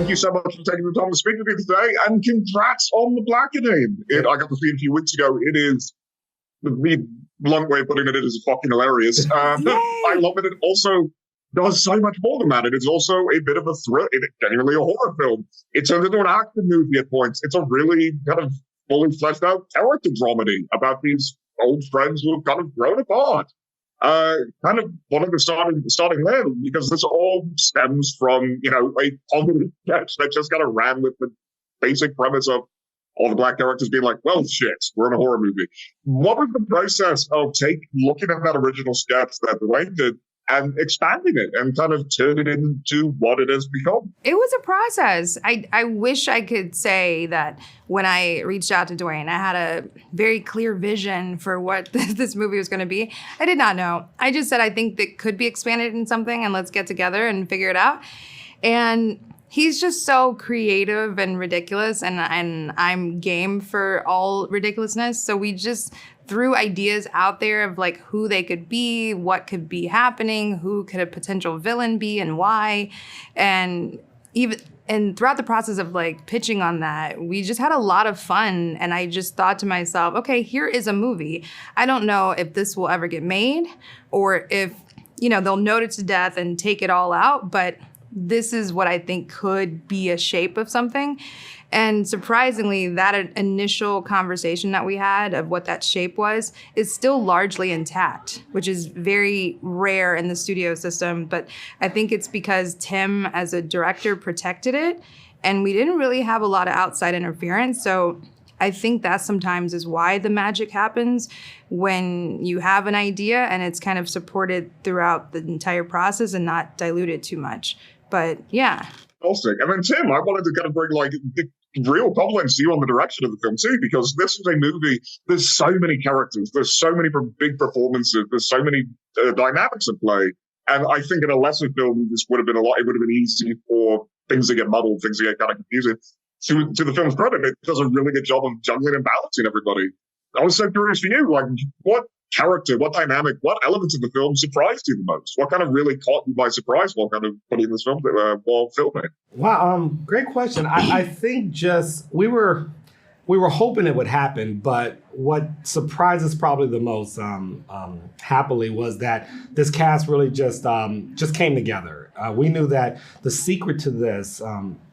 Thank you so much for taking the time to speak with me today, and congrats on the Blackening. I got to see it a few weeks ago. It is, the blunt way of putting it is fucking hilarious. I love it. It also does so much more than that. It is also a bit of a thrill. It's genuinely a horror film. It turns into an action movie at points. It's a really kind of fully fleshed out character dramedy about these old friends who have kind of grown apart. Kind of wanted to starting there, because this all stems from, a comedy sketch that just kind of ran with the basic premise of all the black characters being like, well, shit, we're in a horror movie. What was the process of looking at that original sketch that Dwayne did and expanding it and kind of turning it into what it has become? It was a process. I wish I could say that when I reached out to Dwayne, I had a very clear vision for what this movie was going to be. I did not know. I just said, I think that could be expanded in something, and let's get together and figure it out. And he's just so creative and ridiculous, and I'm game for all ridiculousness. So we just threw ideas out there of like who they could be, what could be happening, who could a potential villain be, and why. And throughout the process of like pitching on that, we just had a lot of fun. And I just thought to myself, okay, here is a movie. I don't know if this will ever get made, or if, they'll note it to death and take it all out, but this is what I think could be a shape of something. And surprisingly, that initial conversation that we had of what that shape was is still largely intact, which is very rare in the studio system. But I think it's because Tim, as a director, protected it, and we didn't really have a lot of outside interference. So I think that sometimes is why the magic happens, when you have an idea and it's kind of supported throughout the entire process and not diluted too much. But yeah. Fantastic. And then Tim, I wanted to kind of bring the real compliments to you on the direction of the film too, because this is a movie, there's so many characters, there's so many big performances, there's so many dynamics at play. And I think in a lesser film, this would have been it would have been easy for things to get muddled, things to get kind of confusing. To the film's credit, it does a really good job of juggling and balancing everybody. I was so curious for you, what character, what dynamic, what elements of the film surprised you the most? What kind of really caught you by surprise while kind of putting this film while filming? Wow, great question. I think just we were hoping it would happen, but what surprised us probably the most happily was that this cast really just came together. We knew that the secret to this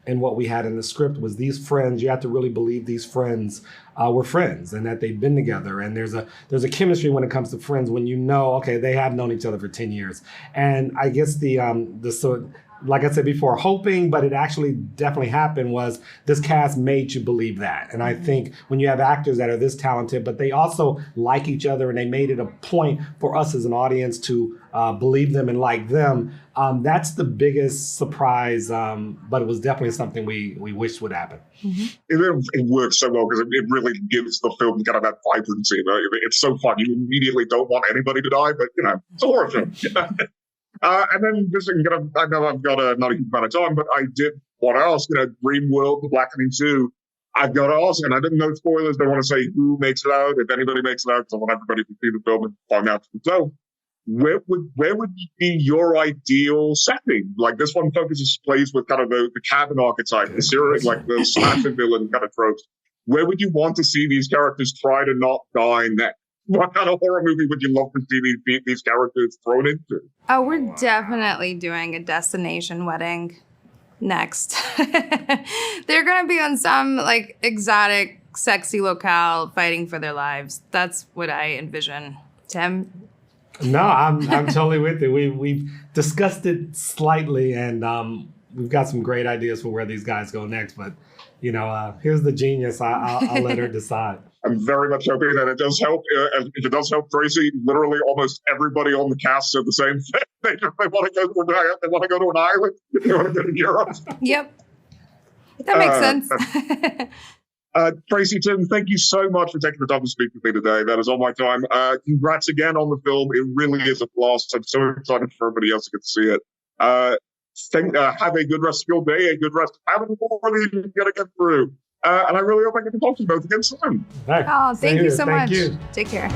and what we had in the script was these friends. You have to really believe these friends were friends and that they've been together. And there's a chemistry when it comes to friends when okay, they have known each other for 10 years. And I guess like I said before, hoping, but it actually definitely happened, was this cast made you believe that. And I think when you have actors that are this talented, but they also like each other, and they made it a point for us as an audience to believe them and like them, that's the biggest surprise. But it was definitely something we wished would happen. Mm-hmm. It works so well because it really gives the film kind of that vibrancy. It's so fun. You immediately don't want anybody to die, but it's a horror film. And then just, I know I've got not a huge amount of time, but I did want to ask, Dream World, The Blackening 2, I've got to ask, and I didn't know spoilers, don't want to say who makes it out, if anybody makes it out, because I want everybody to see the film and find out for themselves. Where would be your ideal setting? Like, this one plays with kind of the cabin archetype, the serious, like the slasher villain kind of tropes. Where would you want to see these characters try to not die next? What kind of horror movie would you love to see these characters thrown into? Oh, we're definitely doing a destination wedding next. They're going to be on some exotic, sexy locale fighting for their lives. That's what I envision. Tim? No, I'm totally with you. We've discussed it slightly, and we've got some great ideas for where these guys go next. But, here's the genius. I'll let her decide. I'm very much hoping that it does help. If it does help Tracy, literally almost everybody on the cast said the same thing. They want to go to an island. They want to go to Europe. Yep. That makes sense. Tracy, Tim, thank you so much for taking the time to speak with me today. That is all my time. Congrats again on the film. It really is a blast. I'm so excited for everybody else to get to see it. Have a good rest of your day, a good rest of having that you're going to get through. And I really hope I get to talk to you both again soon. Oh, thank you so much. You. Take care.